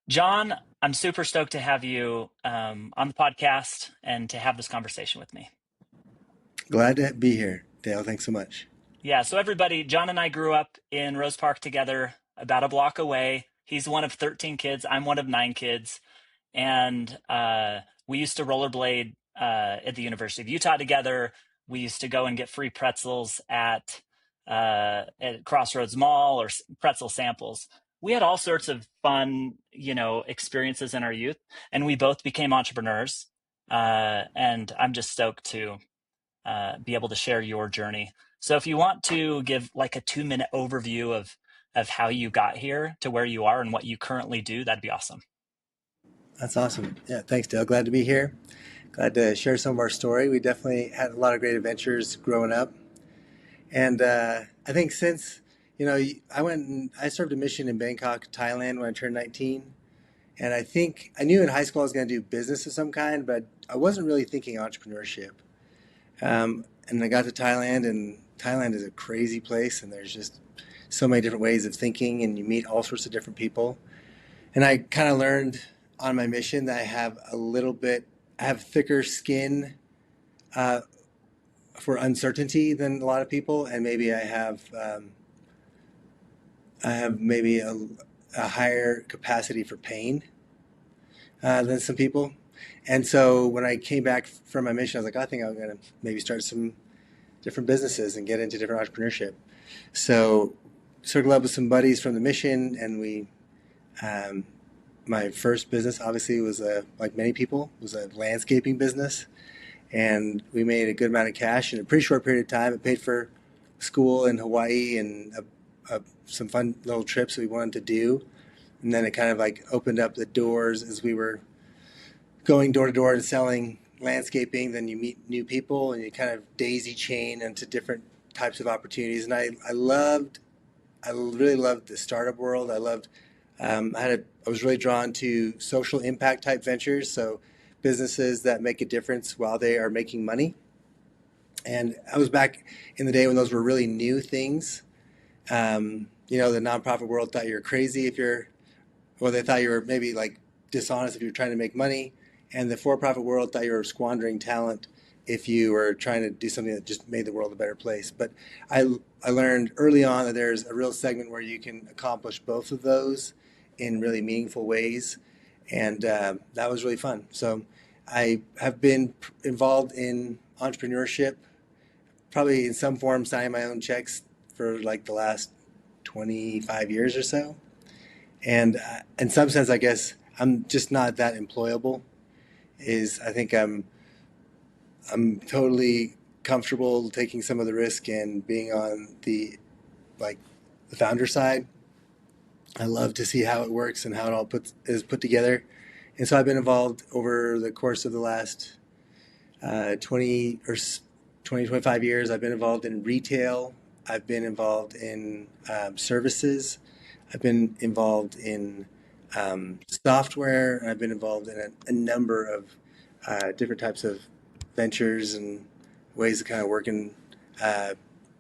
John, I'm super stoked to have you on the podcast and to have this conversation with me. Glad to be here, Dale. Thanks so much. Yeah, so everybody, John and I grew up in Rose Park together, about a block away. He's one of 13 kids. I'm one of 9 kids. And we used to rollerblade at the University of Utah together. We used to go and get free pretzels at Crossroads Mall or pretzel samples. We had all sorts of fun, experiences in our youth, and we both became entrepreneurs. And I'm just stoked to be able to share your journey. So if you want to give like a 2-minute overview of how you got here to where you are and what you currently do, that'd be awesome. That's awesome. Yeah, thanks, Dale. Glad to be here. Glad to share some of our story. We definitely had a lot of great adventures growing up. And I think since, I went and I served a mission in Bangkok, Thailand when I turned 19. And I think I knew in high school I was going to do business of some kind, but I wasn't really thinking entrepreneurship. And I got to Thailand, and Thailand is a crazy place, and there's just so many different ways of thinking, and you meet all sorts of different people. And I kind of learned on my mission that I have thicker skin uh, for uncertainty than a lot of people, and maybe I have maybe a higher capacity for pain than some people. And so when I came back from my mission, I was like, I think I'm going to maybe start some different businesses and get into different entrepreneurship. So circled up with some buddies from the mission, and um, my first business obviously was like many people, was a landscaping business. And we made a good amount of cash in a pretty short period of time. It paid for school in Hawaii and some fun little trips we wanted to do. And then it kind of like opened up the doors as we were going door to door and selling landscaping. Then you meet new people and you kind of daisy chain into different types of opportunities. And I really loved the startup world. I was really drawn to social impact type ventures. So businesses that make a difference while they are making money. And I was back in the day when those were really new things. The nonprofit world thought you were crazy they thought you were maybe like dishonest if you were trying to make money. And the for-profit world thought you were squandering talent if you were trying to do something that just made the world a better place. But I learned early on that there's a real segment where you can accomplish both of those in really meaningful ways. And that was really fun. So I have been involved in entrepreneurship, probably in some form signing my own checks for like the last 25 years or so. And in some sense, I guess I'm just not that employable. I think I'm totally comfortable taking some of the risk and being on like the founder side. I love to see how it works and how it all is put together. And so I've been involved over the course of the last 25 years. I've been involved in retail. I've been involved in services. I've been involved in software. And I've been involved in a number of different types of ventures and ways to kind of work in the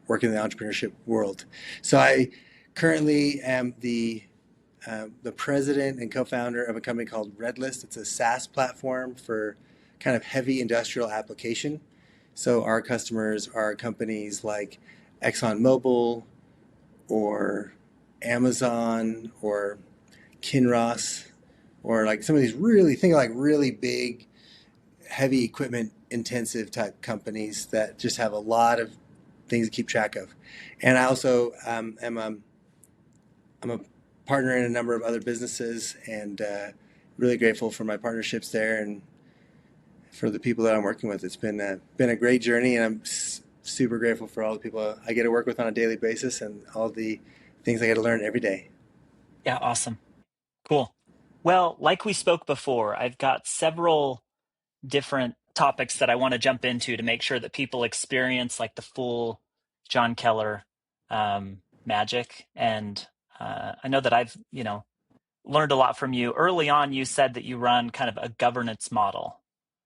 entrepreneurship world. So I currently am the president and co-founder of a company called RedList. It's a SaaS platform for kind of heavy industrial application. So our customers are companies like ExxonMobil or Amazon or Kinross or like some of these really big, heavy equipment intensive type companies that just have a lot of things to keep track of. And I also I'm a partner in a number of other businesses, and really grateful for my partnerships there and for the people that I'm working with. It's been a great journey, and I'm super grateful for all the people I get to work with on a daily basis and all the things I get to learn every day. Yeah, awesome. Cool. Well, like we spoke before, I've got several different topics that I want to jump into to make sure that people experience like the full John Keller magic. And I know that I've, learned a lot from you. Early on, you said that you run kind of a governance model.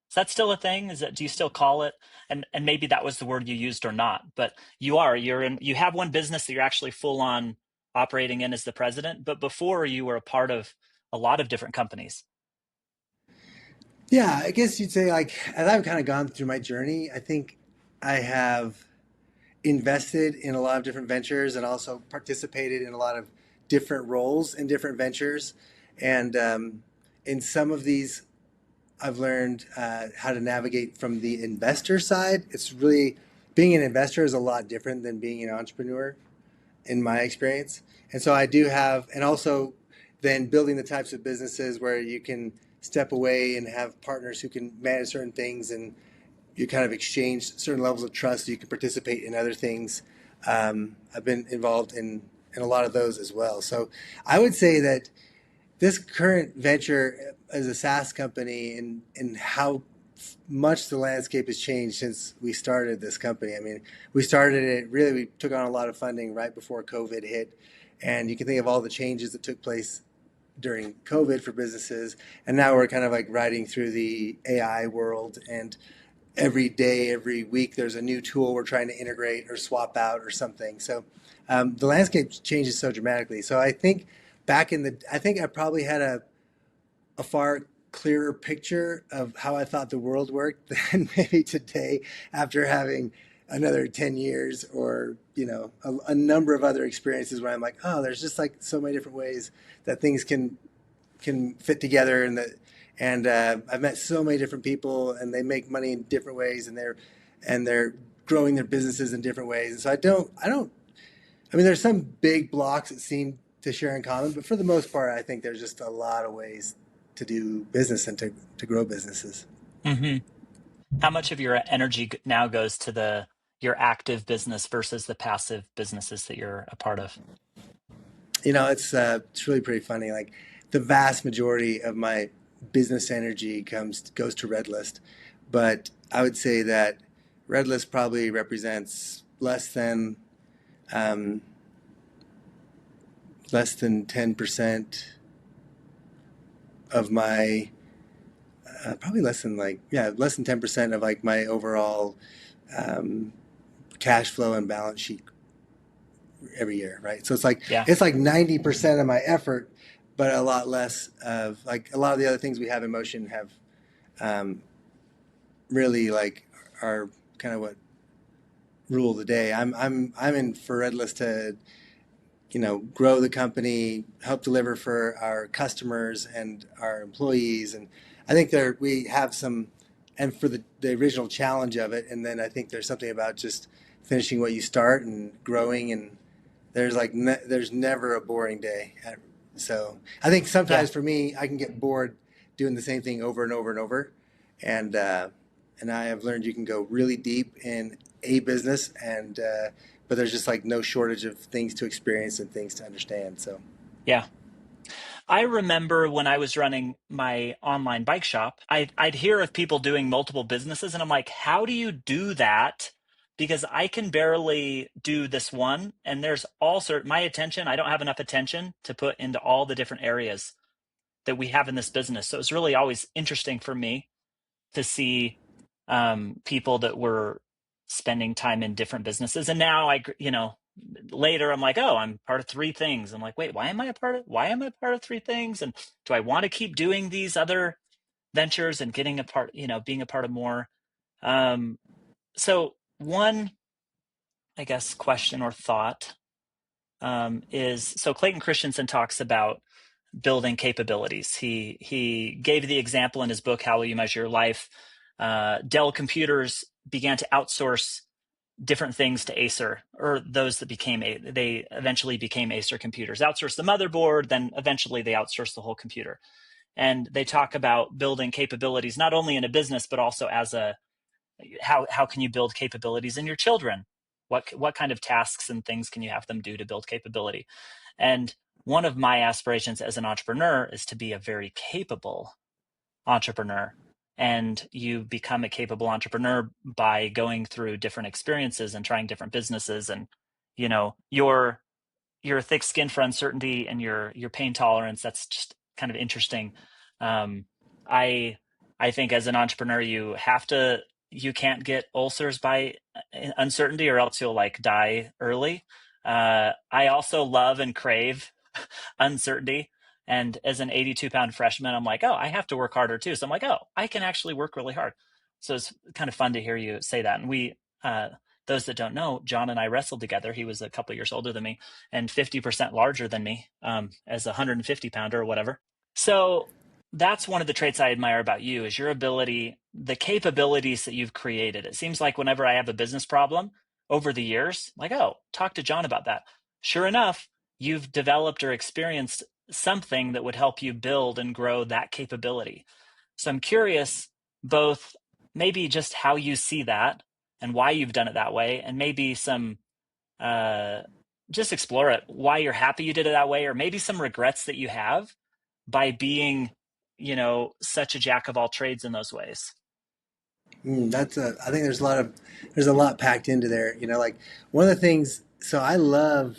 Is that still a thing? Do you still call it? And maybe that was the word you used or not, but you have one business that you're actually full on operating in as the president. But before you were a part of a lot of different companies. Yeah, I guess you'd say like as I've kind of gone through my journey, I think I have invested in a lot of different ventures and also participated in a lot of different roles in different ventures. And in some of these, I've learned how to navigate from the investor side. It's really being an investor is a lot different than being an entrepreneur in my experience. And so I do have, and also then building the types of businesses where you can step away and have partners who can manage certain things and you kind of exchange certain levels of trust so you can participate in other things. I've been involved in a lot of those as well. So I would say that this current venture as a SaaS company and how much the landscape has changed since we started this company. I mean, we started it really, we took on a lot of funding right before COVID hit. And you can think of all the changes that took place during COVID for businesses. And now we're kind of like riding through the AI world. And every day, every week, there's a new tool we're trying to integrate or swap out or something. So the landscape changes so dramatically. So I think I think I probably had a far clearer picture of how I thought the world worked than maybe today after having another 10 years or, a number of other experiences where I'm like, oh, there's just like so many different ways that things can fit together and I've met so many different people and they make money in different ways and they're growing their businesses in different ways. And so I mean, there's some big blocks that seem to share in common, but for the most part, I think there's just a lot of ways to do business and to grow businesses. Hmm. How much of your energy now goes to your active business versus the passive businesses that you're a part of? It's really pretty funny. Like the vast majority of my business energy goes to RedList, but I would say that RedList probably represents um, less than 10% of my probably less than 10% of like my overall um, cash flow and balance sheet every year, right? So Yeah. it's like 90% of my effort, but a lot less of like a lot of the other things we have in motion have um, really like are kind of what rule the day. I'm in for RedList to grow the company, help deliver for our customers and our employees. And I think we have some, and for the original challenge of it. And then I think there's something about just finishing what you start and growing. And there's never a boring day. So I think Yeah. sometimes for me, I can get bored doing the same thing over and over and over. And, and I have learned you can go really deep in a business but there's just like no shortage of things to experience and things to understand. So Yeah. I remember when I was running my online bike shop, I'd hear of people doing multiple businesses, and I'm like, how do you do that? Because I can barely do this one, and there's my attention, I don't have enough attention to put into all the different areas that we have in this business. So it's really always interesting for me to see people that were spending time in different businesses. And now later I'm like, oh, I'm part of three things. I'm like, wait, why am I part of three things? And do I want to keep doing these other ventures and getting a part, being a part of more? So one, I guess, question or thought so Clayton Christensen talks about building capabilities. He gave the example in his book, How Will You Measure Your Life? Dell Computers began to outsource different things to Acer, or those that they eventually became Acer computers. Outsourced the motherboard, then eventually they outsourced the whole computer. And they talk about building capabilities not only in a business but also as how can you build capabilities in your children? What kind of tasks and things can you have them do to build capability? And one of my aspirations as an entrepreneur is to be a very capable entrepreneur. And you become a capable entrepreneur by going through different experiences and trying different businesses. And your thick skin for uncertainty and your pain tolerance, that's just kind of interesting. um, i I think as an entrepreneur you can't get ulcers by uncertainty, or else you'll like die early. I also love and crave uncertainty, And as an 82-pound freshman, I'm like, oh, I have to work harder too. So I'm like, oh, I can actually work really hard. So it's kind of fun to hear you say that. And those that don't know, John and I wrestled together. He was a couple of years older than me and 50% larger than me, as a 150 pounder or whatever. So that's one of the traits I admire about you is your ability, the capabilities that you've created. It seems like whenever I have a business problem over the years, like, oh, talk to John about that. Sure enough, you've developed or experienced something that would help you build and grow that capability. So I'm curious both maybe just how you see that and why you've done it that way, and maybe some uh, just explore it, why you're happy you did it that way, or maybe some regrets that you have by being, such a jack of all trades in those ways. I think there's a lot packed into there. Like one of the things, so I love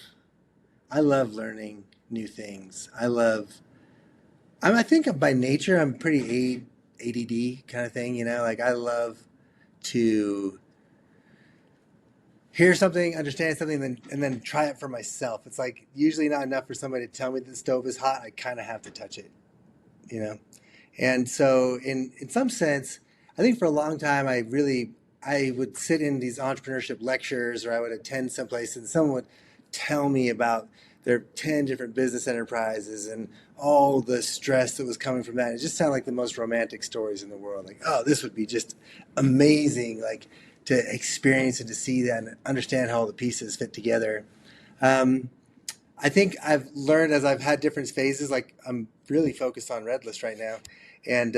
learning new things. I think by nature, I'm pretty ADD kind of thing, like I love to hear something, understand something, and then try it for myself. It's like usually not enough for somebody to tell me the stove is hot. I kind of have to touch it, you know? And so in some sense, I think for a long time, I would sit in these entrepreneurship lectures, or I would attend someplace and someone would tell me about their 10 different business enterprises and all the stress that was coming from that. It just sounded like the most romantic stories in the world. Like, oh, this would be just amazing, like to experience and to see that and understand how all the pieces fit together. Um, I think I've learned as I've had different phases, like I'm really focused on RedList right now. And,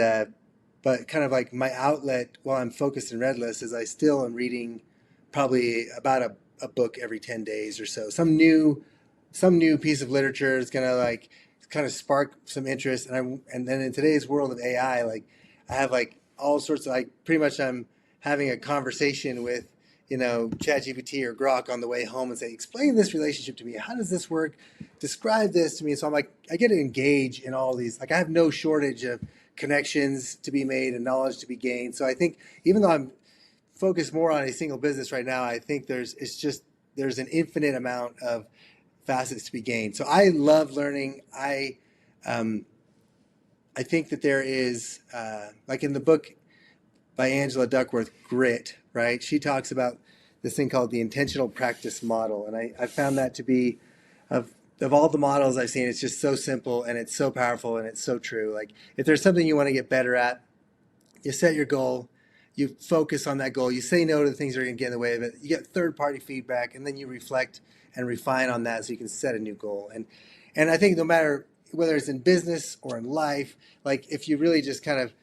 but kind of like my outlet while I'm focused in RedList is I still am reading probably about a book every 10 days or so. Some new piece of literature is going to like kind of spark some interest. And then in today's world of AI, like I have like all sorts of, like pretty much I'm having a conversation with, ChatGPT or Grok on the way home and say, explain this relationship to me. How does this work? Describe this to me. So I'm like, I get to engage in all these, like I have no shortage of connections to be made and knowledge to be gained. So I think even though I'm focused more on a single business right now, I think there's an infinite amount of facets to be gained. So I love learning. Um, I think that there is, like in the book by Angela Duckworth, Grit, right? She talks about this thing called the intentional practice model. And I found that to be, of all the models I've seen, it's just so simple and it's so powerful and it's so true. Like if there's something you want to get better at, you set your goal, you focus on that goal, you say no to the things that are going to get in the way of it, you get third party feedback, and then you reflect and refine on that so you can set a new goal. And I think no matter whether it's in business or in life, like if you really just kind of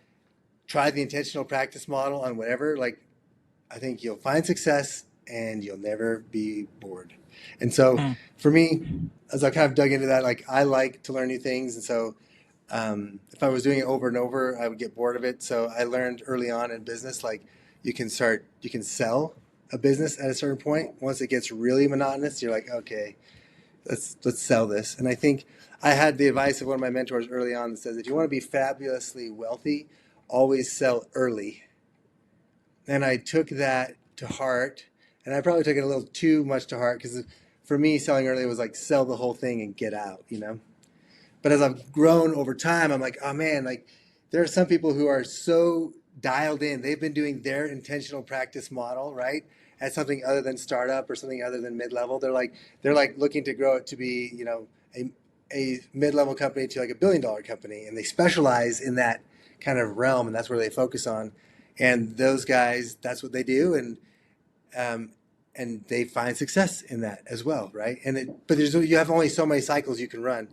try the intentional practice model on whatever, like I think you'll find success and you'll never be bored. And so Hmm. for me, as I kind of dug into that, like I like to learn new things. And so if I was doing it over and over, I would get bored of it. So I learned early on in business, like you can sell a business at a certain point. Once it gets really monotonous, you're like, okay, let's sell this. And I think I had the advice of one of my mentors early on that says, if you want to be fabulously wealthy, always sell early. And I took that to heart, and I probably took it a little too much to heart because for me, selling early was like sell the whole thing and get out. But as I've grown over time, I'm like, oh man, like there are some people who are so dialed in. They've been doing their intentional practice model, right? At something other than startup or something other than mid-level. They're like looking to grow it to be, a mid-level company to like $1 billion company. And they specialize in that kind of realm, and that's where they focus on. And those guys, that's what they do. Um, and they find success in that as well, right? But you have only so many cycles you can run.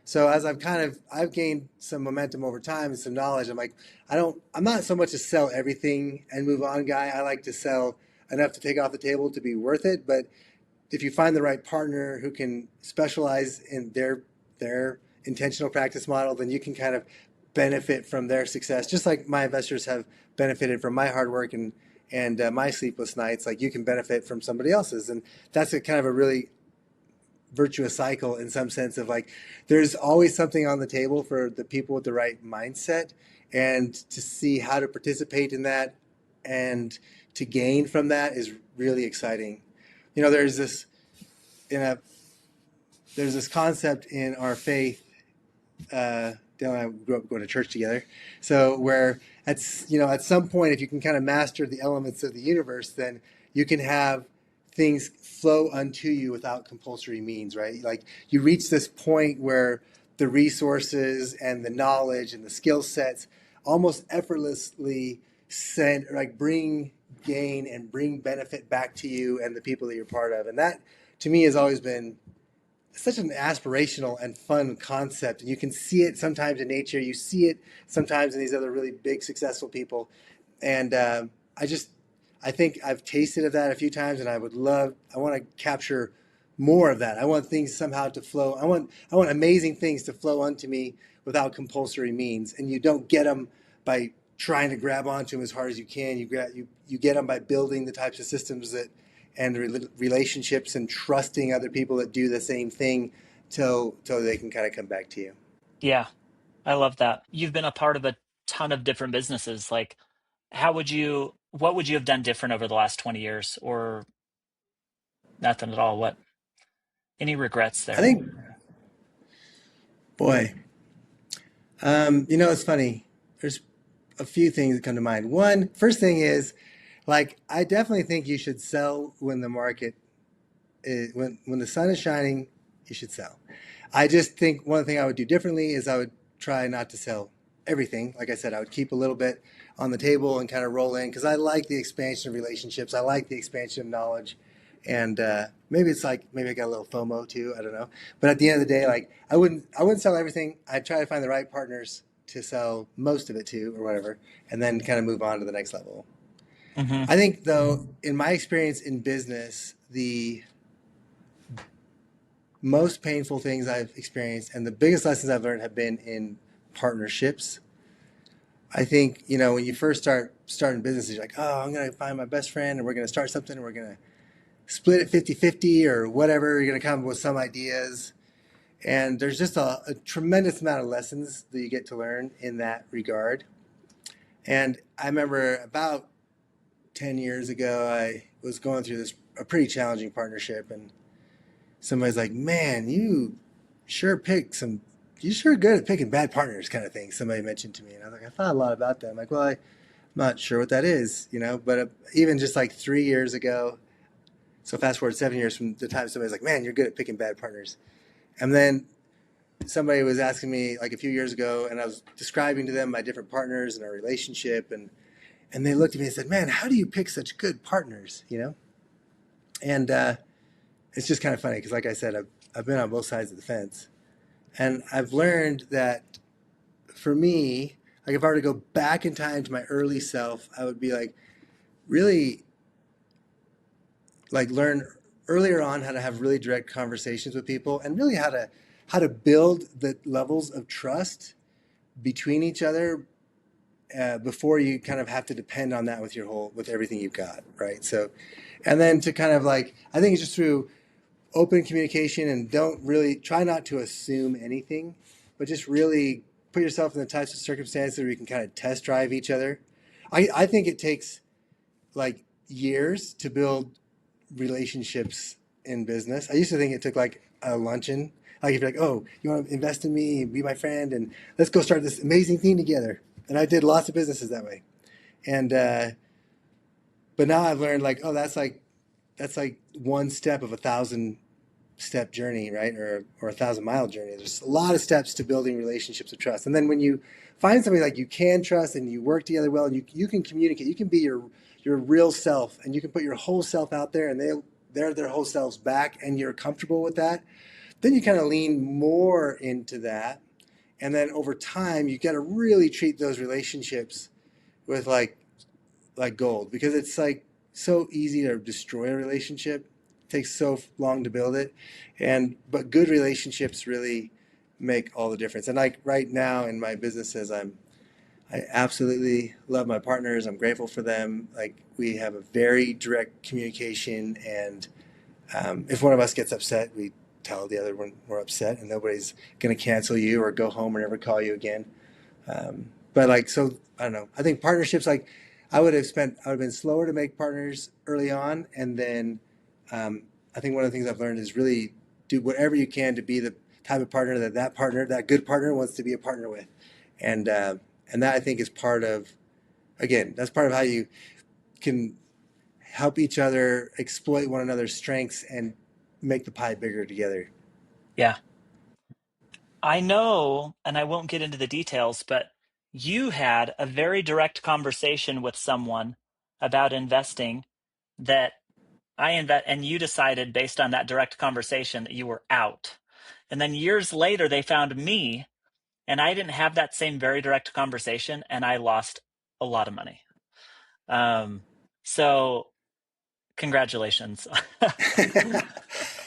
So as I've gained some momentum over time and some knowledge. I'm like, I'm not so much a sell everything and move on guy. I like to sell enough to take off the table to be worth it. But if you find the right partner who can specialize in their intentional practice model, then you can kind of benefit from their success, just like my investors have benefited from my hard work and my sleepless nights. Like you can benefit from somebody else's, and that's a kind of a really virtuous cycle in some sense of like there's always something on the table for the people with the right mindset, and to see how to participate in that and to gain from that is really exciting. There's this in a there's this concept in our faith Dale and I grew up going to church together. So where at some point, if you can kind of master the elements of the universe, then you can have things flow unto you without compulsory means, right? Like you reach this point where the resources and the knowledge and the skill sets almost effortlessly bring gain and bring benefit back to you and the people that you're part of. And that to me has always been such an aspirational and fun concept. And you can see it sometimes in nature. You see it sometimes in these other really big, successful people. And I just, I think I've tasted of that a few times, and I want to capture more of that. I want things somehow to flow. I want amazing things to flow onto me without compulsory means. And you don't get them by trying to grab onto them as hard as you can. You get them by building the types of systems that and relationships and trusting other people that do the same thing till they can kind of come back to you. Yeah, I love that. You've been a part of a ton of different businesses. Like, what would you have done different over the last 20 years, or nothing at all? Any regrets I there? think, boy, it's funny. There's a few things that come to mind. First thing is, like, I definitely think you should sell when the market when the sun is shining, you should sell. I just think one thing I would do differently is I would try not to sell everything. Like I said, I would keep a little bit on the table and kind of roll in because I like the expansion of relationships. I like the expansion of knowledge. And maybe maybe I got a little FOMO too. I don't know. But at the end of the day, like I wouldn't sell everything. I'd try to find the right partners to sell most of it to or whatever, and then kind of move on to the next level. Hmm. I think though, in my experience in business, the most painful things I've experienced and the biggest lessons I've learned have been in partnerships. I think, when you first starting business, you're like, oh, I'm going to find my best friend and we're going to start something and we're going to split it 50-50 or whatever. You're going to come up with some ideas. And there's just a tremendous amount of lessons that you get to learn in that regard. And I remember about 10 years ago, I was going through a pretty challenging partnership, and somebody's like, man, you sure good at picking bad partners kind of thing. Somebody mentioned to me, and I was like, I thought a lot about that. I'm like, well, I'm not sure what that is, but even just like 3 years ago, so fast forward 7 years from the time somebody's like, man, you're good at picking bad partners. And then somebody was asking me like a few years ago, and I was describing to them my different partners and our relationship, and they looked at me and said, man, how do you pick such good partners, And it's just kind of funny because, like I said, I've been on both sides of the fence. And I've learned that for me, like if I were to go back in time to my early self, I would be like, really like learn earlier on how to have really direct conversations with people and really how to build the levels of trust between each other before you kind of have to depend on that with everything you've got, right? So, and then to kind of like, I think it's just through open communication and don't really try not to assume anything, but just really put yourself in the types of circumstances where you can kind of test drive each other. I think it takes like years to build relationships in business. I used to think it took like a luncheon. Like if you're like, oh, you want to invest in me, be my friend, and let's go start this amazing thing together. And I did lots of businesses that way. And but now I've learned like, oh, that's like one step of 1,000-step journey, right? Or 1,000-mile journey. There's a lot of steps to building relationships of trust. And then when you find somebody like you can trust and you work together well and you can communicate, you can be your real self and you can put your whole self out there and they're their whole selves back and you're comfortable with that, then you kind of lean more into that. And then over time, you got to really treat those relationships with like gold because it's like so easy to destroy a relationship. It takes so long to build it. But good relationships really make all the difference. And like right now in my businesses, I absolutely love my partners. I'm grateful for them. Like we have a very direct communication, and if one of us gets upset, we tell the other one we're upset, and nobody's going to cancel you or go home or never call you again. But like, so I don't know. I think partnerships, like I would have been slower to make partners early on. And then I think one of the things I've learned is really do whatever you can to be type of partner that partner, that good partner, wants to be a partner with, and and that I think is part of, again, that's part of how you can help each other exploit one another's strengths and make the pie bigger together. Yeah. I know, and I won't get into the details, but you had a very direct conversation with someone about investing that and you decided based on that direct conversation that you were out. And then years later, they found me, and I didn't have that same very direct conversation, and I lost a lot of money. Um, so congratulations.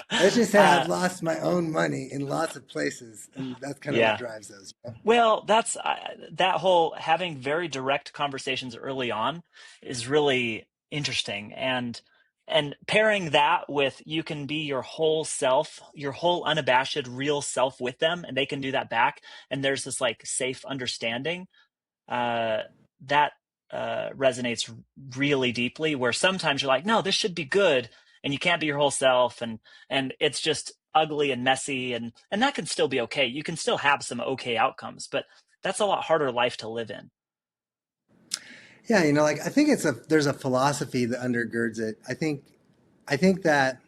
Let's just say uh, I've lost my own money in lots of places, and that's kind of what yeah. drives those. Well, that's that whole having very direct conversations early on is really interesting, and pairing that with you can be your whole self, your whole unabashed real self with them, and they can do that back, and there's this like safe understanding uh, that resonates really deeply. Where sometimes you're like, no, this should be good, and you can't be your whole self, and it's just ugly and messy, and that can still be okay. You can still have some okay outcomes, but that's a lot harder life to live in. Yeah, you know, like I think there's a philosophy that undergirds it. I think that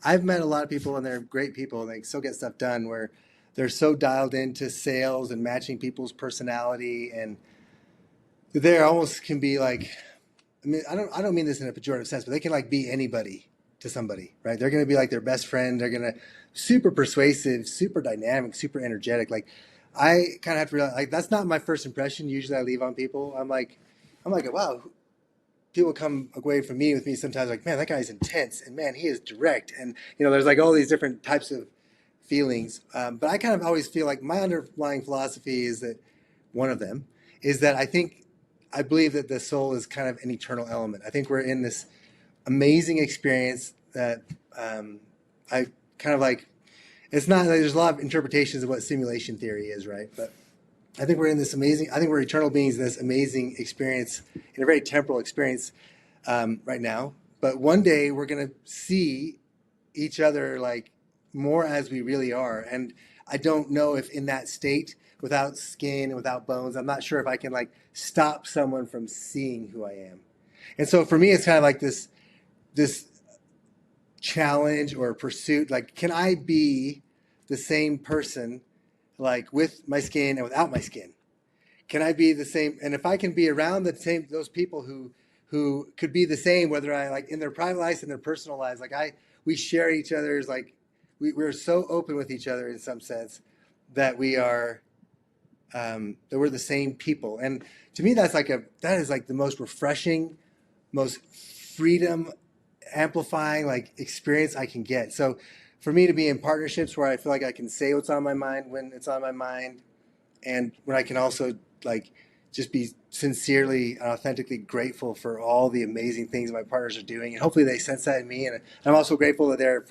I've met a lot of people and they're great people and they still get stuff done where they're so dialed into sales and matching people's personality, and they almost can be like, I mean, I don't mean this in a pejorative sense, but they can like be anybody to somebody, right? They're going to be like their best friend. They're going to super persuasive, super dynamic, super energetic. Like I kind of have to realize like that's not my first impression. Usually I leave on people. I'm like, wow, people come away from me with me sometimes like, man, that guy's intense, and man, he is direct, and you know, there's like all these different types of feelings. But I kind of always feel like my underlying philosophy is that one of them is that I believe that the soul is kind of an eternal element. I think we're in this amazing experience that I kind of like. It's not like there's a lot of interpretations of what simulation theory is, right? But I think we're in this amazing. I think we're eternal beings in this amazing experience, in a very temporal experience right now. But one day we're gonna see each other like more as we really are. And I don't know if in that state, without skin and without bones, I'm not sure if I can like stop someone from seeing who I am. And so for me, it's kind of like this challenge or pursuit. Like, can I be the same person, like with my skin and without my skin? Can I be the same? And if I can be around those people who could be the same, whether I like in their private lives and their personal lives, like we share each other's like we're so open with each other in some sense that that we're the same people. And to me, that is like the most refreshing, most freedom amplifying like experience I can get. So for me to be in partnerships where I feel like I can say what's on my mind when it's on my mind, and when I can also like just be sincerely and authentically grateful for all the amazing things my partners are doing, and hopefully they sense that in me. And I'm also grateful that they're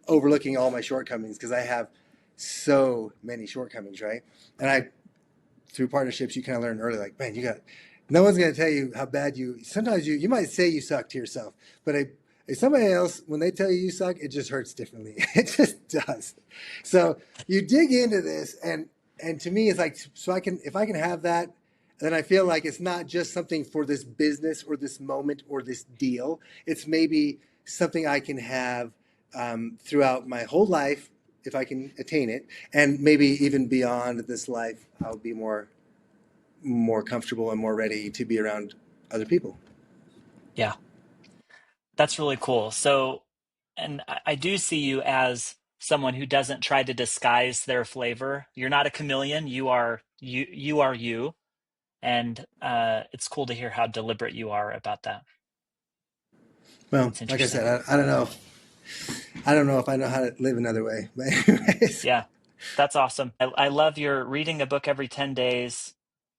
overlooking all my shortcomings, because I have so many shortcomings, right? And I through partnerships you kind of learn early, like, man, you got no one's going to tell you how bad sometimes you might say you suck to yourself, but if somebody else, when they tell you you suck, it just hurts differently. It just does. So you dig into this, and to me, it's like, so if I can have that, then I feel like it's not just something for this business or this moment or this deal. It's maybe something I can have throughout my whole life if I can attain it, and maybe even beyond this life, I'll be more comfortable and more ready to be around other people. Yeah, that's really cool. So, and I do see you as someone who doesn't try to disguise their flavor. You're not a chameleon. You are you, and it's cool to hear how deliberate you are about that. Well, It's like I interesting. said, I don't know if I know how to live another way, but anyways. Yeah, that's awesome. I love your reading a book every 10 days,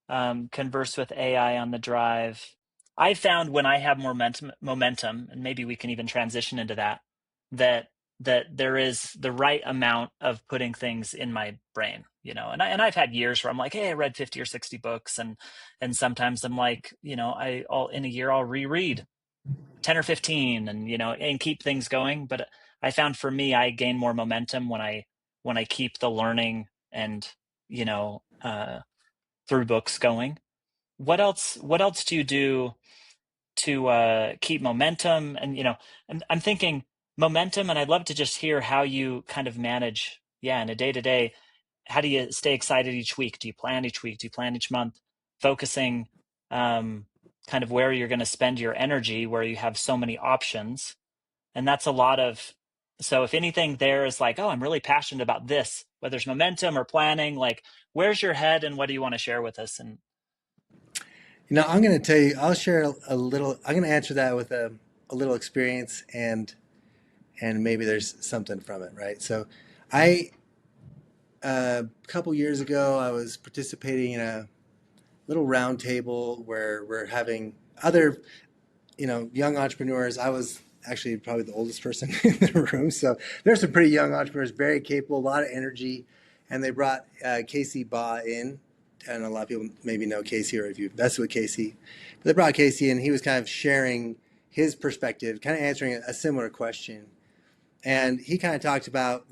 converse with AI on the drive. I found when I have more momentum, and maybe we can even transition into that, that that there is the right amount of putting things in my brain, and I've had years where I'm like, hey, I read 50 or 60 books, and sometimes I'm like, I'll in a year I'll reread 10 or 15 and keep things going. But I found for me, I gain more momentum when I when I keep the learning and, you know, through books going. What else do you do to keep momentum? And, you know, and I'm thinking momentum, and I'd love to just hear how you kind of manage, yeah, in a day to day. How do you stay excited each week? Do you plan each week? Do you plan each month? Focusing kind of where you're going to spend your energy, where you have so many options. And that's a lot of, so if anything there is like, oh, I'm really passionate about this, whether it's momentum or planning, like where's your head and what do you want to share with us? And I'm going to tell you, I'll share a little, I'm going to answer that with a little experience, and maybe there's something from it, right? So I, a couple years ago, I was participating in a little round table where we're having other, young entrepreneurs. I was actually probably the oldest person in the room. So there's some pretty young entrepreneurs, very capable, a lot of energy. And they brought Casey Baugh in. And a lot of people maybe know Casey, or if you've invested with Casey. But they brought Casey, and he was kind of sharing his perspective, kind of answering a similar question. And he kind of talked about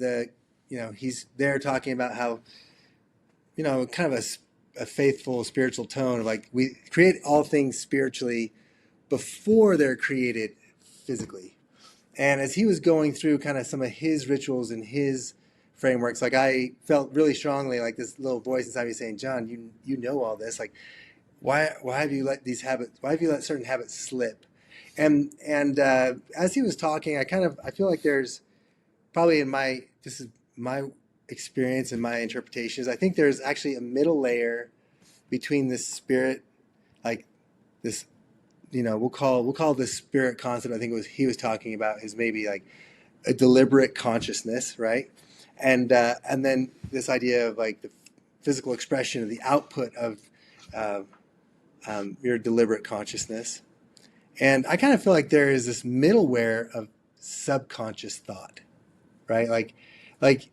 he's there talking about how, kind of a faithful spiritual tone of like, we create all things spiritually before they're created physically. And as he was going through kind of some of his rituals and his frameworks, like I felt really strongly like this little voice inside me saying, John, you know all this. Like, why have you let these habits? Why have you let certain habits slip? And as he was talking, I feel like there's probably this is my experience and my interpretations. I think there's actually a middle layer between this spirit, like this, we'll call this spirit concept. I think he was talking about is maybe like a deliberate consciousness, right? And then this idea of like the physical expression of the output of your deliberate consciousness. And I kind of feel like there is this middleware of subconscious thought, right? Like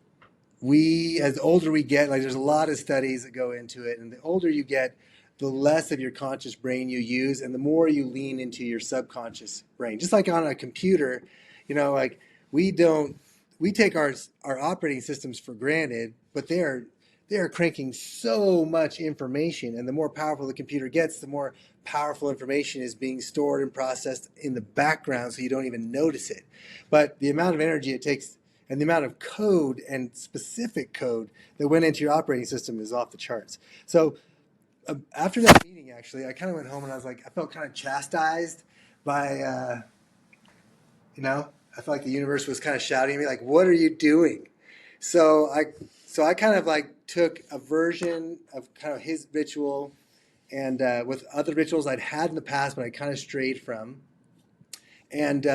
we, as the older we get, like there's a lot of studies that go into it, and the older you get, the less of your conscious brain you use, and the more you lean into your subconscious brain. Just like on a computer, like we take our operating systems for granted, but they are cranking so much information, and the more powerful the computer gets, the more powerful information is being stored and processed in the background, so you don't even notice it. But the amount of energy it takes and the amount of code and specific code that went into your operating system is off the charts. So after that meeting, actually, I kind of went home and I was like, I felt kind of chastised by, I felt like the universe was kind of shouting at me, like, what are you doing? So I kind of like took a version of kind of his ritual and with other rituals I'd had in the past, but I kind of strayed from. And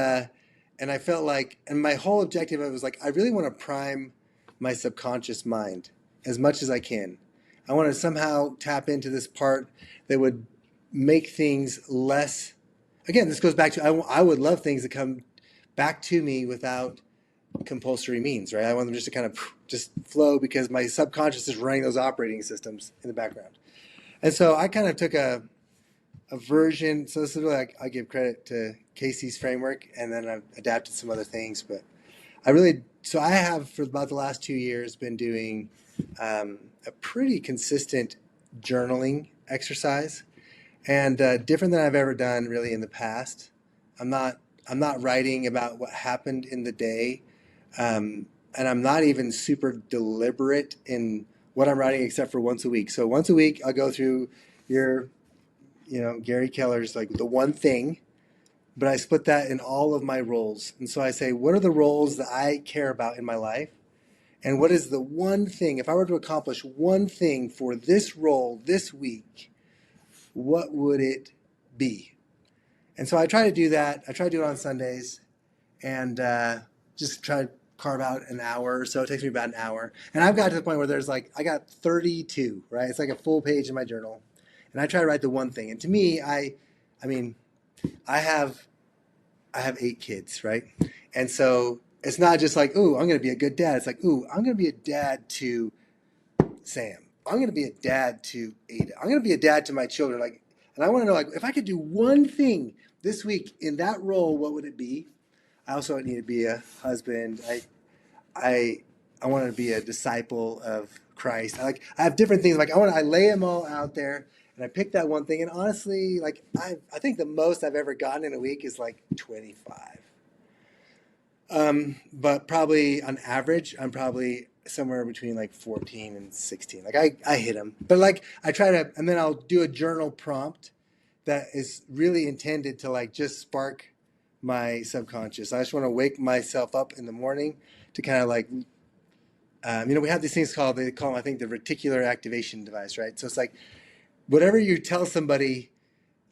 I felt like, and my whole objective, I was like, I really want to prime my subconscious mind as much as I can. I want to somehow tap into this part that would make things less. Again, this goes back to I would love things to come back to me without compulsory means, right? I want them just to kind of just flow because my subconscious is running those operating systems in the background. And so I kind of took a version. So this is really like I give credit to Casey's framework, and then I've adapted some other things. But I have for about the last 2 years been doing a pretty consistent journaling exercise, and different than I've ever done really in the past. I'm not writing about what happened in the day, and I'm not even super deliberate in what I'm writing except for once a week. So once a week I'll go through Gary Keller's like the one thing, but I split that in all of my roles. And so I say, what are the roles that I care about in my life? And what is the one thing, if I were to accomplish one thing for this role this week, what would it be? And so I try to do that. I try to do it on Sundays and just try to carve out an hour or so. It takes me about an hour. And I've got to the point where I got 32, right? It's like a full page in my journal. And I try to write the one thing. And to me, I have 8 kids, right? And so it's not just like, ooh, I'm going to be a good dad. It's like, ooh, I'm going to be a dad to Sam. I'm going to be a dad to Ada. I'm going to be a dad to my children. Like, and I want to know, like, if I could do one thing this week in that role, what would it be? I also need to be a husband. I want to be a disciple of Christ. I have different things. Like I lay them all out there, and I pick that one thing. And honestly, like I think the most I've ever gotten in a week is like 25. But probably on average, I'm probably somewhere between like 14 and 16. Like I hit them, but like I try to, and then I'll do a journal prompt that is really intended to like just spark my subconscious. I just want to wake myself up in the morning to kind of like, we have these things called, they call them, I think, the reticular activation device, right? So it's like whatever you tell somebody,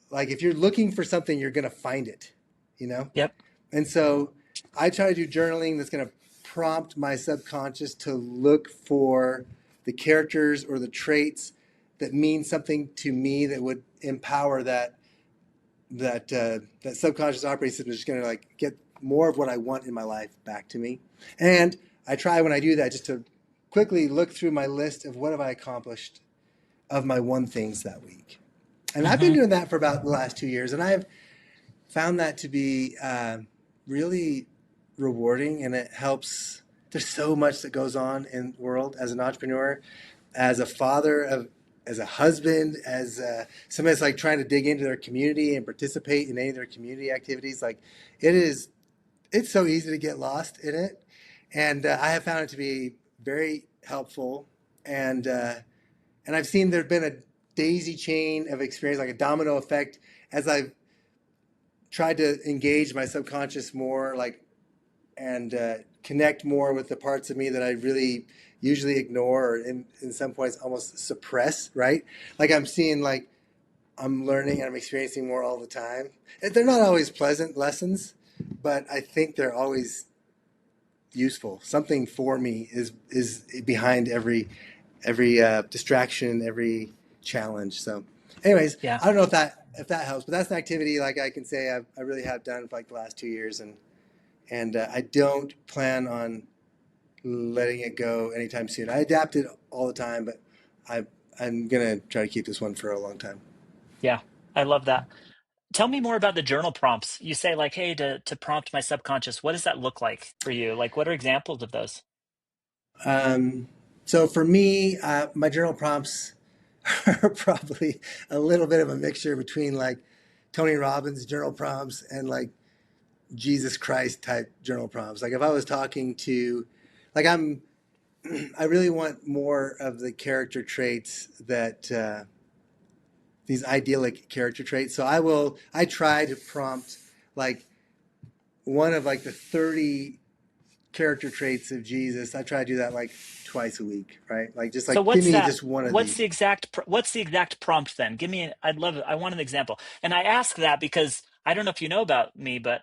like if you're looking for something, you're going to find it, you know? Yep. And so I try to do journaling that's going to prompt my subconscious to look for the characters or the traits that mean something to me that would empower that subconscious operating system is just going to like get more of what I want in my life back to me. And I try when I do that just to quickly look through my list of what have I accomplished of my one things that week. And I've been Hmm. doing that for about the last 2 years, and I've found that to be really rewarding, and it helps. There's so much that goes on in the world as an entrepreneur, as a father of, as a husband, as somebody that's like trying to dig into their community and participate in any of their community activities. Like it's so easy to get lost in it, and I have found it to be very helpful. And I've seen there's been a daisy chain of experience, like a domino effect, as I've tried to engage my subconscious more, like, and connect more with the parts of me that I really usually ignore or in some points almost suppress, right? Like I'm seeing, like I'm learning and I'm experiencing more all the time. And they're not always pleasant lessons, but I think they're always useful. Something for me is behind every distraction, every challenge. So, anyways, Yeah. I don't know if that helps, but that's an activity like I can say I really have done for like the last 2 years, and I don't plan on letting it go anytime soon. I adapt it all the time, but I I'm gonna try to keep this one for a long time. Yeah. I love that. Tell me more about the journal prompts. You say like, hey, to prompt my subconscious. What does that look like for you? Like, what are examples of those? Um, so for me, my journal prompts are probably a little bit of a mixture between like Tony Robbins journal prompts and like Jesus Christ type journal prompts. Like if I was talking to, like I really want more of the character traits that these idyllic character traits. So I try to prompt like one of like the 30 character traits of Jesus. I try to do that like twice a week, right? Like just So like give what's me that? just one of What's these. the exact prompt then? Give me. I'd love it. I want an example. And I ask that because I don't know if you know about me, but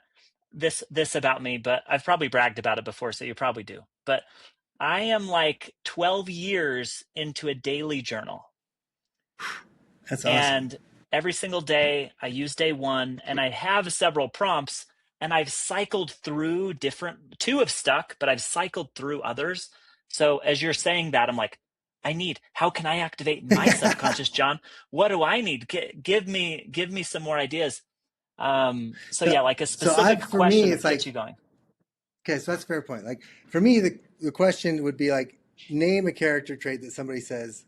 this about me, but I've probably bragged about it before, so you probably do. But I am like 12 years into a daily journal. That's awesome. And every single day I use day one and I have several prompts and I've cycled through different, two have stuck, but I've cycled through others. So as you're saying that, I'm like, how can I activate my subconscious, John? What do I need? Give me some more ideas. So so yeah, like a so I specific for me question that it's gets like you going. okay, so that's a fair point. Like for me the question would be like name a character trait that somebody says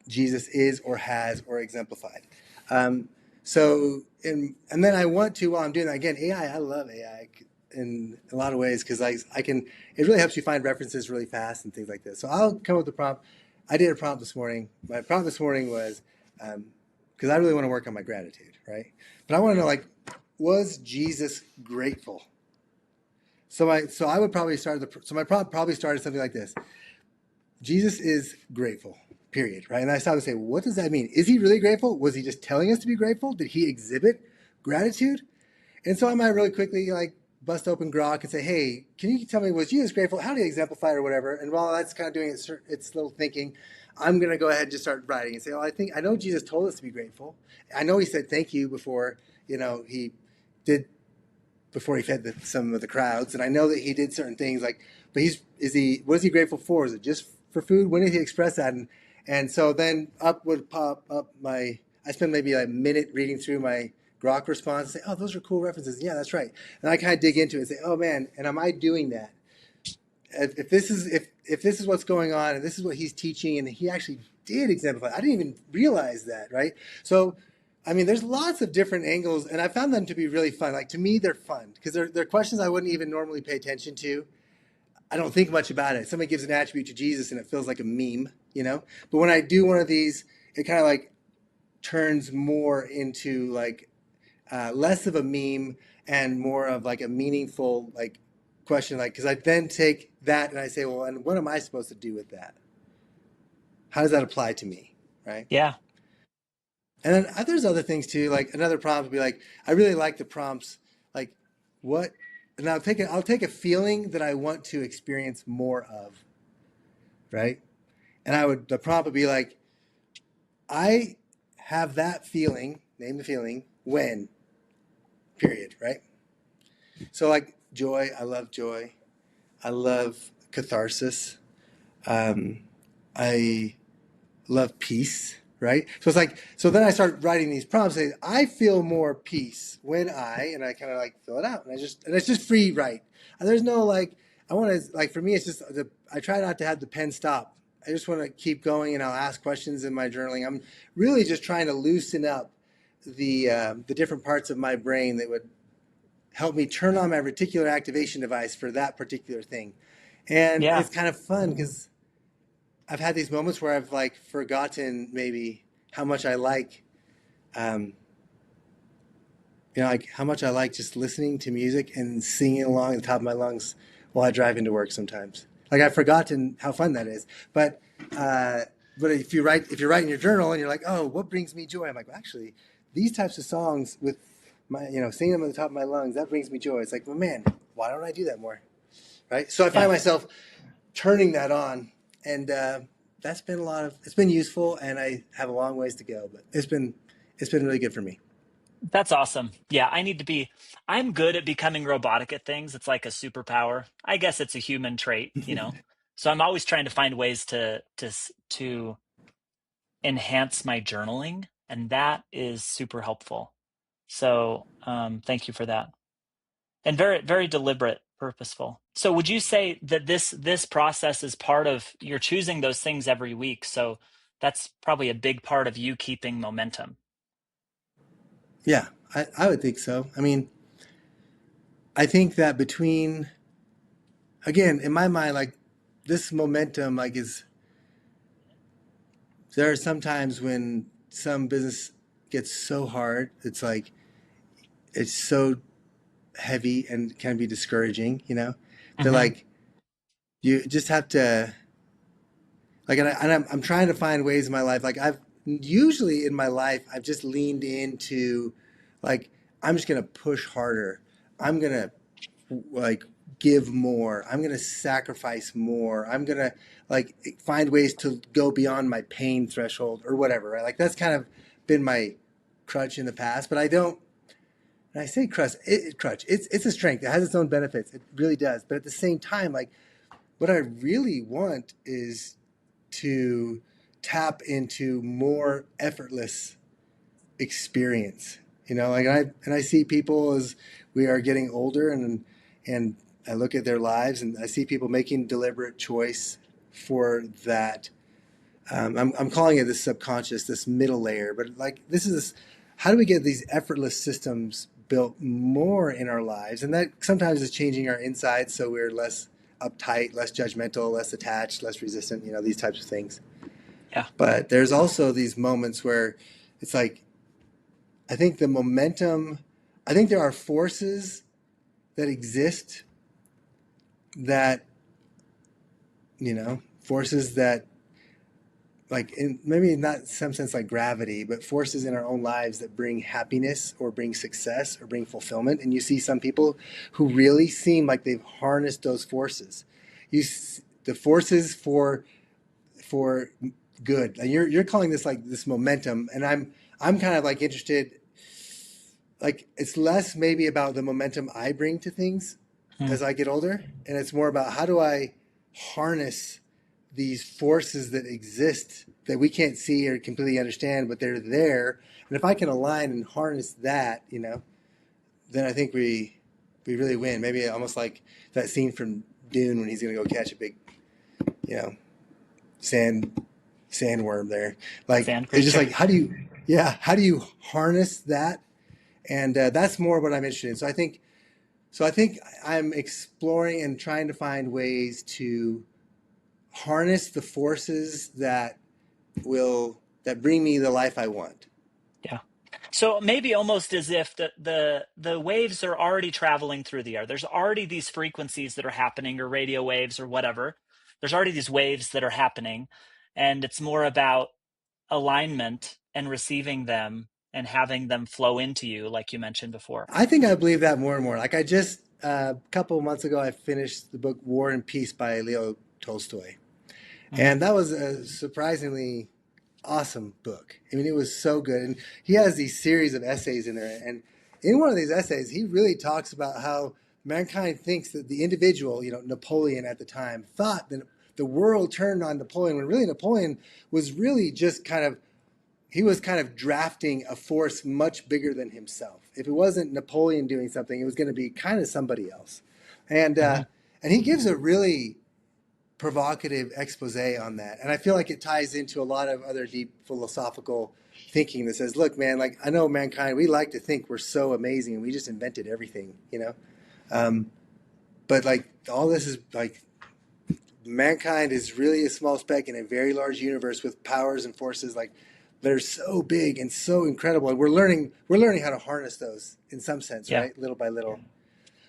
Jesus is or has or exemplified. Um, and then I want to while I'm doing that again, I love AI in a lot of ways because I can it really helps you find references really fast and things like this. So I'll come up with a prompt. I did a prompt this morning. My prompt this morning was because I really want to work on my gratitude, right? But I want to know like was Jesus grateful? So I would probably start so my prompt probably started something like this. Jesus is grateful, period, right? And I started to say, what does that mean? Is he really grateful? Was he just telling us to be grateful? Did he exhibit gratitude? And so I might really quickly like bust open Grok and say, hey, can you tell me, was Jesus grateful? How did he exemplify it or whatever? And while that's kind of doing its little thinking, I'm going to go ahead and just start writing and say, oh, I know Jesus told us to be grateful. I know he said thank you before, he did before he fed some of the crowds, and I know that he did certain things. Like, but what is he grateful for? Is it just for food? When did he express that? And so then up would pop up I spend maybe a minute reading through my Grok response and say, oh, those are cool references. Yeah, that's right. And I kind of dig into it and say, oh man, and am I doing that? if this is what's going on and this is what he's teaching, and he actually did exemplify. I didn't even realize that, right? So, I mean, there's lots of different angles, and I found them to be really fun. Like to me, they're fun because they're questions I wouldn't even normally pay attention to. I don't think much about it. Somebody gives an attribute to Jesus, and it feels like a meme, you know. But when I do one of these, it kind of like turns more into like less of a meme and more of like a meaningful like question, like because I then take that and I say, well, and what am I supposed to do with that? How does that apply to me, right? Yeah. And then there's other things too. Like another prompt would be like, I really like the prompts, like what, and I'll take a feeling that I want to experience more of, right? And the prompt would be like, I have that feeling, name the feeling, when, period, right? So like joy, I love joy. I love catharsis. Um, I love peace, right? So it's like, so then I start writing these prompts saying, I feel more peace when and I kind of like fill it out. And it's just free write. And there's no like, I want to, like, for me, it's just, I try not to have the pen stop. I just want to keep going and I'll ask questions in my journaling. I'm really just trying to loosen up the different parts of my brain that would help me turn on my reticular activation device for that particular thing. And Yeah. it's kind of fun because I've had these moments where I've like forgotten maybe how much I like, um, like how much I like just listening to music and singing along at the top of my lungs while I drive into work sometimes. Like I've forgotten how fun that is. Uh, but if you write in your journal and you're like, oh, what brings me joy? I'm like, well, actually, these types of songs with my, singing them at the top of my lungs, that brings me joy. It's like, well, man, why don't I do that more? Right. So I Yeah. find myself turning that on, and that's been it's been useful, and I have a long ways to go, but it's been really good for me. That's awesome. Yeah, I'm good at becoming robotic at things. It's like a superpower. I guess it's a human trait, you know. So I'm always trying to find ways to enhance my journaling, and that is super helpful. So, thank you for that. And very, very deliberate, purposeful. So would you say that this process is part of you're choosing those things every week? So that's probably a big part of you keeping momentum. Yeah, I would think so. I mean, I think that between, again, in my mind, like this momentum, like there are some times when some business gets so hard, it's like, it's so heavy and can be discouraging, They're Hmm. like, you just have to, like, I'm trying to find ways in my life. Like usually in my life, I've just leaned into like, I'm just going to push harder. I'm going to like give more. I'm going to sacrifice more. I'm going to like find ways to go beyond my pain threshold or whatever, right? Like that's kind of been my crutch in the past, but I don't, and I say crutch, it's a strength. It has its own benefits. It really does. But at the same time, like what I really want is to tap into more effortless experience. Like I see people as we are getting older, and I look at their lives and I see people making deliberate choice for that. I'm calling it this subconscious, this middle layer, but like how do we get these effortless systems built more in our lives? And that sometimes is changing our insides so we're less uptight, less judgmental, less attached, less resistant, these types of things. Yeah. But there's also these moments where it's like, I think the momentum, I think there are forces that exist that, forces that, like, in maybe not some sense like gravity, but forces in our own lives that bring happiness or bring success or bring fulfillment. And you see some people who really seem like they've harnessed those forces. The forces for good. And you're calling this like this momentum, and I'm kind of like interested, like it's less maybe about the momentum I bring to things Hmm. as I get older, and it's more about how do I harness these forces that exist that we can't see or completely understand, but they're there. And if I can align and harness that, then I think we really win. Maybe almost like that scene from dune when he's going to go catch a big, you know, sandworm there. Like, Sand it's just creature. like, how do you harness that? And that's more what I'm interested in. So I think I'm exploring and trying to find ways to harness the forces that bring me the life I want. Yeah. So maybe almost as if the waves are already traveling through the air. There's already these frequencies that are happening, or radio waves or whatever. There's already these waves that are happening, and it's more about alignment and receiving them and having them flow into you, like you mentioned before. I think I believe that more and more. Like I just a couple of months ago, I finished the book War and Peace by Leo Tolstoy, Hmm. and that was a surprisingly awesome book. I mean, it was so good, and he has these series of essays in there. And in one of these essays, he really talks about how mankind thinks that the individual, Napoleon at the time, thought that the world turned on Napoleon, when really Napoleon was really just he was kind of drafting a force much bigger than himself. If it wasn't Napoleon doing something, it was going to be kind of somebody else. And Hmm. and he gives a really provocative expose on that. And I feel like it ties into a lot of other deep philosophical thinking that says, look, man, like I know mankind, we like to think we're so amazing and we just invented everything. But like all this is like mankind is really a small speck in a very large universe with powers and forces like that are so big and so incredible. And we're learning how to harness those in some sense, Yeah. right? Little by little.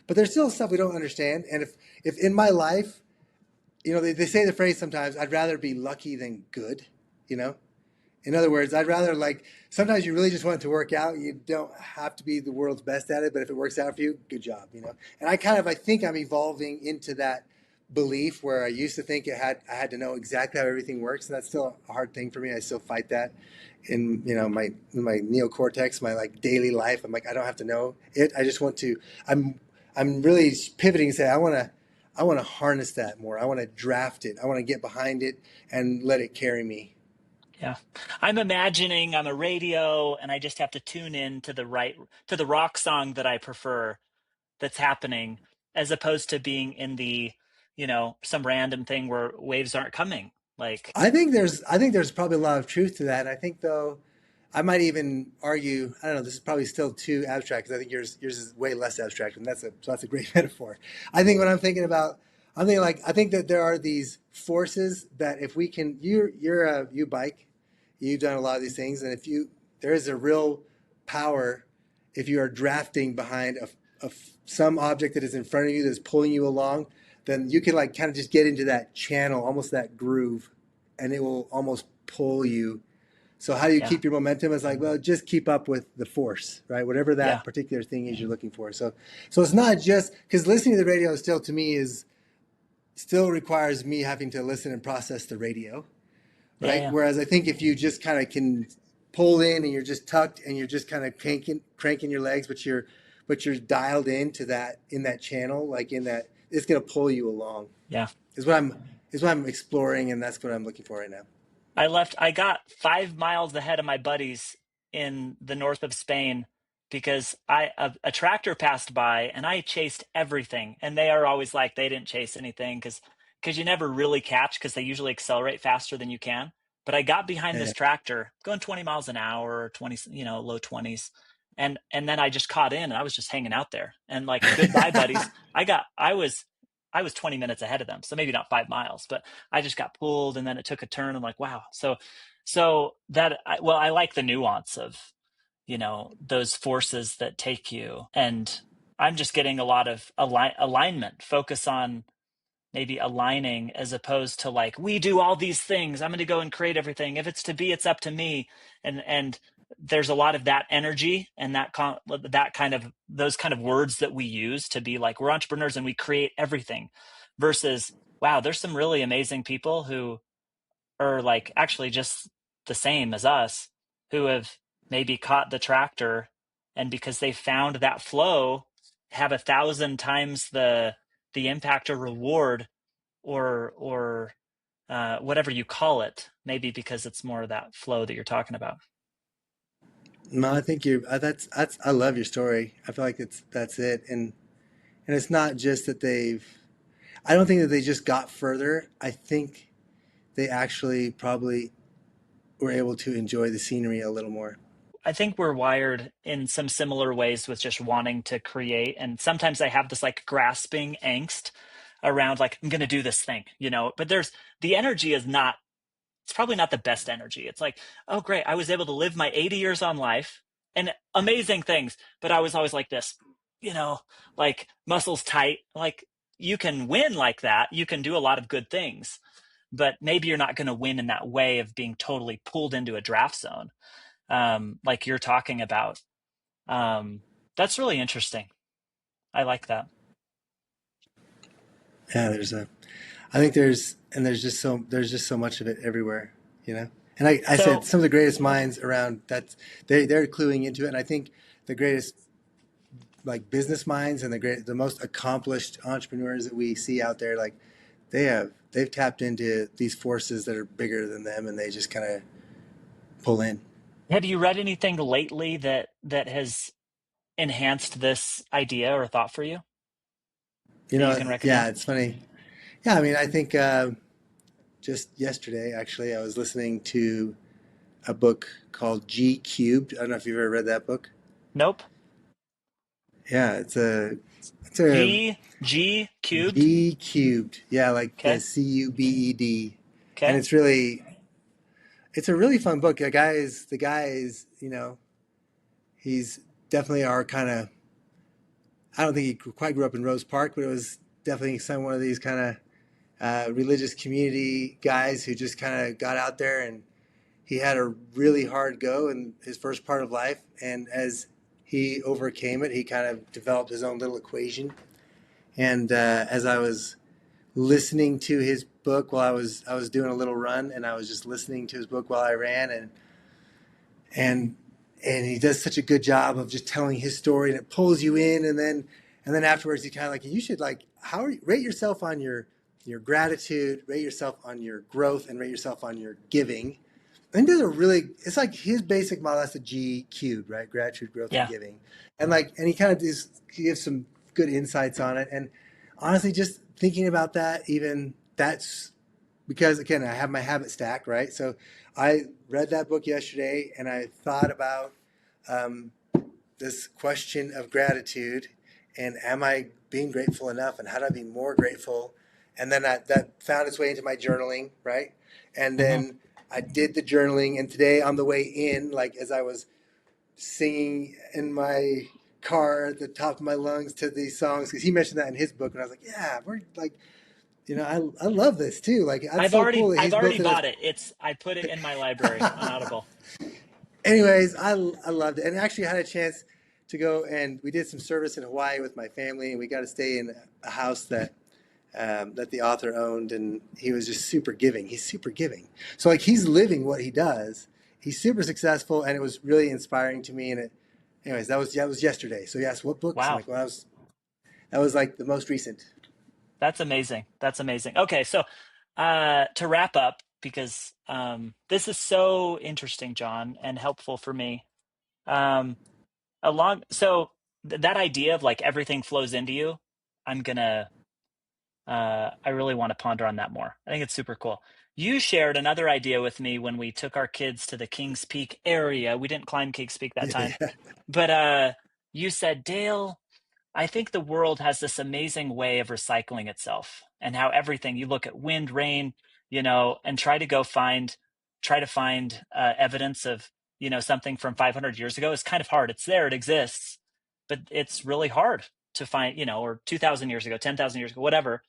But there's still stuff we don't understand. And if in my life, they say the phrase sometimes, I'd rather be lucky than good, you know? In other words, I'd rather like, sometimes you really just want it to work out. You don't have to be the world's best at it, but if it works out for you, good job. And I think I'm evolving into that belief where I used to think I had to know exactly how everything works. And that's still a hard thing for me. I still fight that in my neocortex, my like daily life. I'm like, I don't have to know it. I just want to, I'm really pivoting and say, I want to harness that more. I want to draft it. I want to get behind it and let it carry me. Yeah. I'm imagining I'm a radio and I just have to tune in to the rock song that I prefer that's happening, as opposed to being in some random thing where waves aren't coming. Like, I think there's probably a lot of truth to that. And I think though, I might even argue. I don't know. This is probably still too abstract because I think yours is way less abstract, and that's a great metaphor. I think when I'm thinking about, I'm thinking like I think that there are these forces that if we can, you bike, you've done a lot of these things, and if there is a real power if you are drafting behind some object that is in front of you that's pulling you along, then you can like kind of just get into that channel, almost that groove, and it will almost pull you. So how do you yeah, keep your momentum? It's like, well, just keep up with the force, right? Whatever yeah, that particular thing is you're looking for. So it's not just because listening to the radio still to me is still requires me having to listen and process the radio, yeah, right? yeah, Whereas I think if you just kind of can pull in and you're just tucked and you're just kind of cranking your legs, but you're dialed into that channel, like in that, it's going to pull you along. yeah. Is what I'm exploring, and that's what I'm looking for right now. I got 5 miles ahead of my buddies in the north of Spain because a tractor passed by and I chased everything. And they are always like, they didn't chase anything because you never really catch because they usually accelerate faster than you can. But I got behind this Yeah. tractor going 20 miles an hour, 20, low 20s. And then I just caught in and I was just hanging out there. And like, goodbye, buddies. I was 20 minutes ahead of them. So maybe not 5 miles, but I just got pulled and then it took a turn. I'm like, wow. So I like the nuance of, those forces that take you. And I'm just getting a lot of alignment, focus on maybe aligning as opposed to like, we do all these things. I'm going to go and create everything. If it's to be, it's up to me. And there's a lot of that energy and that kind of those kind of words that we use to be like, we're entrepreneurs and we create everything versus, wow, there's some really amazing people who are like actually just the same as us who have maybe caught the tractor and because they found that flow have 1,000 times the impact or reward or whatever you call it, maybe because it's more of that flow that you're talking about. No, I think that's I love your story. I feel like that's it, and it's not just that they've. I don't think that they just got further. I think they actually probably were able to enjoy the scenery a little more. I think we're wired in some similar ways with just wanting to create. And sometimes I have this like grasping angst around like, I'm going to do this thing, but the energy is not, it's probably not the best energy. It's like, oh, great. I was able to live my 80 years on life and amazing things. But I was always like this, you know, like muscles tight. Like you can win like that. You can do a lot of good things, but maybe you're not going to win in that way of being totally pulled into a draft zone, like you're talking about. Um, that's really interesting. I like that. Yeah, I think there's just so much of it everywhere, you know. And I said So some of the greatest minds around that they're cluing into it, and I think the greatest like business minds and the most accomplished entrepreneurs that we see out there, like they've tapped into these forces that are bigger than them, and they just kind of pull in. have you read anything lately that has enhanced this idea or thought for you You that you know, can yeah, recommend? it's funny. Yeah, I mean, I think just yesterday, actually, I was listening to a book called G Cubed. I don't know if you've ever read that book. Nope. Yeah, it's a G cubed. G cubed. Yeah, like the Okay. CUBED. And Okay. it's a really fun book. The guy is, he's definitely our kind of, I don't think he quite grew up in Rose Park, but it was definitely one of these kind of religious community guys who just kind of got out there, and he had a really hard go in his first part of life. And as he overcame it, he kind of developed his own little equation. And as I was listening to his book while I was doing a little run, and I was just listening to his book while I ran, and and he does such a good job of just telling his story, and it pulls you in, and then afterwards he kind of like, you should like, rate yourself on your gratitude, rate yourself on your growth, and rate yourself on your giving. And there's a really, it's like his basic model. That's the G cubed, right? Gratitude, growth, and Yeah. giving. And he kind of he gives some good insights on it. And honestly, just thinking about that, even that's because again, I have my habit stack, right? So I read that book yesterday, and I thought about um, this question of gratitude, and am I being grateful enough, and how do I be more grateful? And then that found its way into my journaling, right? And Hmm. then I did the journaling, and today on the way in, like as I was singing in my car at the top of my lungs to these songs, because he mentioned that in his book, and I was like, yeah, we're like, I love this too. Like that's so cool that I've he's already built it as. bought it. I put it in my library on Audible. Anyways, I loved it, and actually I had a chance to go, and we did some service in Hawaii with my family, and we got to stay in a house that the author owned, and he was just super giving. He's super giving, so like he's living what he does. He's super successful, and it was really inspiring to me. Anyways, that was yesterday. So yes, what books? I'm Wow. like, well, that was like the most recent. That's amazing. That's amazing. Okay, so to wrap up, because this is so interesting, John, and helpful for me. Um, that idea of like everything flows into you, I'm gonna I really want to ponder on that more. I think it's super cool. You shared another idea with me when we took our kids to the Kings Peak area. We didn't climb Kings Peak that time, Yeah. but you said, Dale, I think the world has this amazing way of recycling itself, and how everything you look at wind, rain, and try to find evidence of, something from 500 years ago is kind of hard. It's there, it exists, but it's really hard to find, or 2,000 years ago, 10,000 years ago, whatever.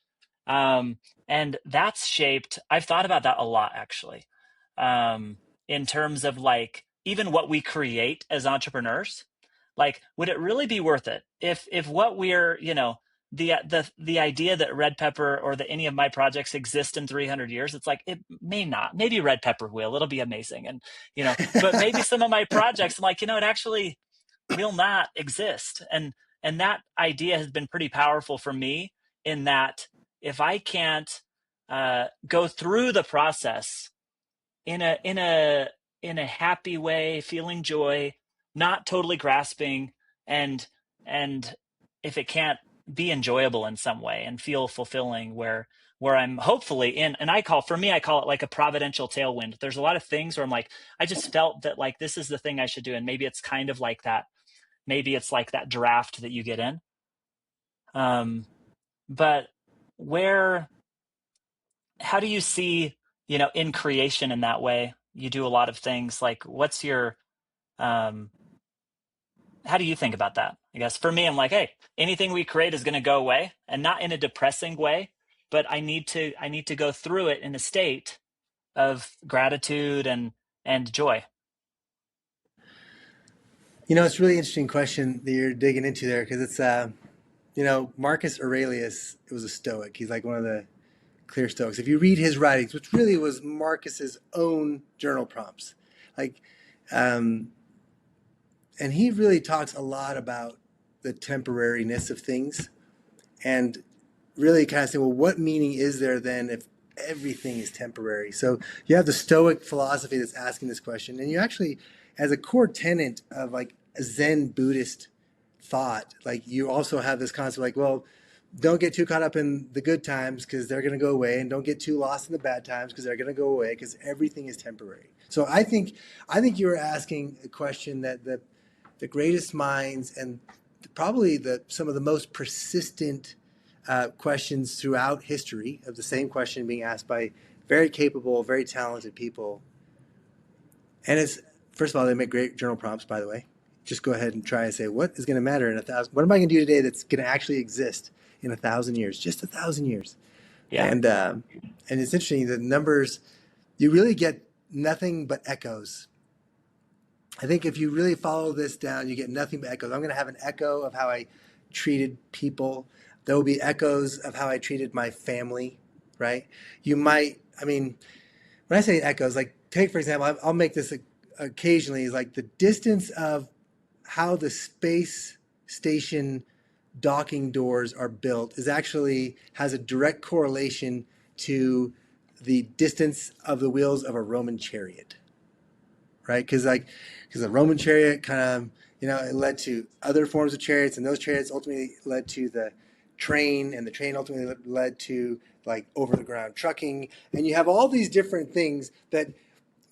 Um, and that's shaped, I've thought about that a lot actually, in terms of like even what we create as entrepreneurs. Like, would it really be worth it if what we're, the idea that red pepper or that any of my projects exist in 300 years, it's like it may not. Maybe red pepper will. It'll be amazing, and but maybe some of my projects, I'm like, it actually will not exist. And that idea has been pretty powerful for me, in that if I can't go through the process in a happy way, feeling joy, not totally grasping, and and if it can't be enjoyable in some way and feel fulfilling, where I'm hopefully in, and for me, I call it like a providential tailwind. There's a lot of things where I'm like, I just felt that like this is the thing I should do. And maybe it's kind of like that. Maybe it's like that draft that you get in. But where, how do you see, in creation in that way? You do a lot of things. Like, what's your, um, how do you think about that? I guess for me, I'm like, hey, anything we create is going to go away, and not in a depressing way, but I need to go through it in a state of gratitude and joy. It's a really interesting question that you're digging into there because it's, Marcus Aurelius was a Stoic. He's like one of the clear Stoics. If you read his writings, which really was Marcus's own journal prompts, like, um, and he really talks a lot about the temporariness of things and really kind of say, well, what meaning is there then if everything is temporary? So you have the Stoic philosophy that's asking this question, and you actually, as a core tenet of like a Zen Buddhist thought, like you also have this concept like, well, don't get too caught up in the good times because they're going to go away, and don't get too lost in the bad times because they're going to go away, because everything is temporary. So I think you were asking a question that the greatest minds and probably some of the most persistent questions throughout history of the same question being asked by very capable, very talented people. And it's, first of all, they make great journal prompts, by the way. Just go ahead and try and say, what is going to matter in 1,000? What am I going to do today that's going to actually exist in 1,000 years? Just 1,000 years. Yeah. And it's interesting, the numbers, you really get nothing but echoes. I think if you really follow this down, you get nothing but echoes. I'm going to have an echo of how I treated people. There will be echoes of how I treated my family, right? You might, I mean, when I say echoes, like take, for example, I'll make this occasionally, is like the distance of how the space station docking doors are built is actually has a direct correlation to the distance of the wheels of a Roman chariot, right? Because the Roman chariot kind of, it led to other forms of chariots, and those chariots ultimately led to the train, and the train ultimately led to like over the ground trucking. And you have all these different things that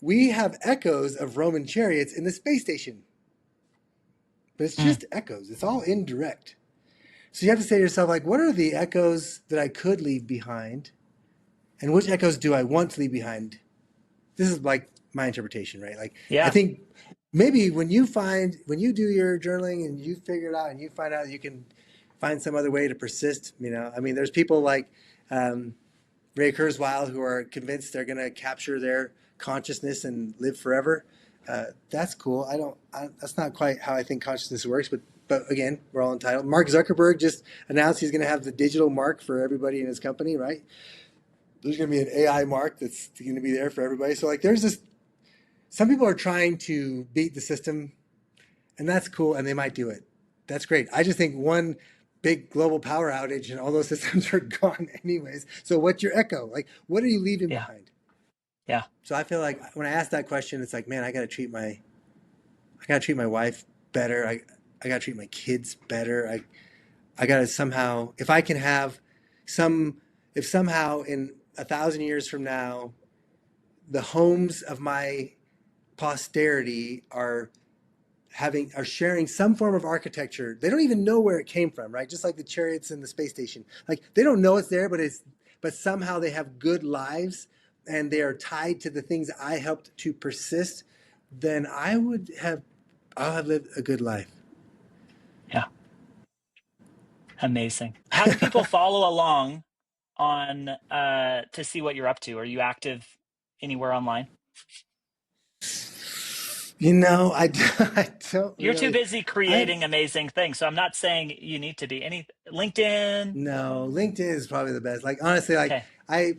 we have echoes of Roman chariots in the space station, but it's Mm. just echoes. It's all indirect. So you have to say to yourself, like, what are the echoes that I could leave behind? And which echoes do I want to leave behind? This is like my interpretation, right? Like, I Yeah. think maybe when you do your journaling and you figure it out and you find out you can find some other way to persist, I mean, there's people like Ray Kurzweil who are convinced they're going to capture their consciousness and live forever. That's cool. That's not quite how I think consciousness works, but again, we're all entitled. Mark Zuckerberg just announced he's going to have the digital mark for everybody in his company, right? There's going to be an AI mark that's going to be there for everybody. So like, there's this. Some people are trying to beat the system, and that's cool, and they might do it. That's great. I just think one big global power outage and all those systems are gone anyways. So what's your echo? Like, what are you leaving Yeah. behind? Yeah. So I feel like when I ask that question, it's like, man, I gotta treat my wife better. I gotta treat my kids better. I gotta somehow, if I can have if somehow in 1,000 years from now, the homes of my posterity are sharing some form of architecture. They don't even know where it came from, right? Just like the chariots in the space station. Like they don't know it's there, but somehow they have good lives and they are tied to the things I helped to persist, then I'll have lived a good life. Yeah. Amazing. How do people follow along on to see what you're up to? Are you active anywhere online? I don't You're too really. busy I creating amazing things. So I'm not saying you need to be any LinkedIn. No, LinkedIn is probably the best. Like honestly, like Okay. I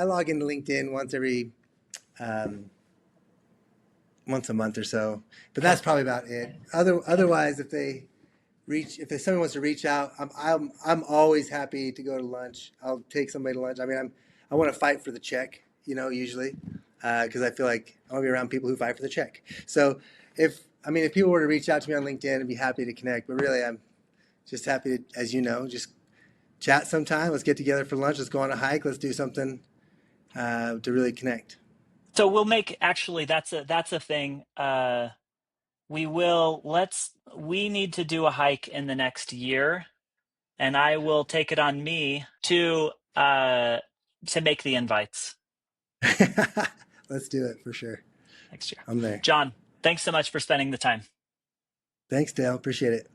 log into LinkedIn um, once a month or so, but Okay. that's probably about it. Otherwise, if someone wants to reach out, I'm always happy to go to lunch. I'll take somebody to lunch. I mean, I want to fight for the check, usually, because I feel like I want to be around people who fight for the check. So if people were to reach out to me on LinkedIn, I'd be happy to connect. But really, Just happy to, as you know, just chat sometime. Let's get together for lunch. Let's go on a hike. Let's do something to really connect. So we'll make, actually, that's a thing. We need to do a hike in the next year, and I will take it on me to make the invites Let's do it for sure. next year. I'm there. John, thanks so much for spending the time. Thanks, Dale. Appreciate it.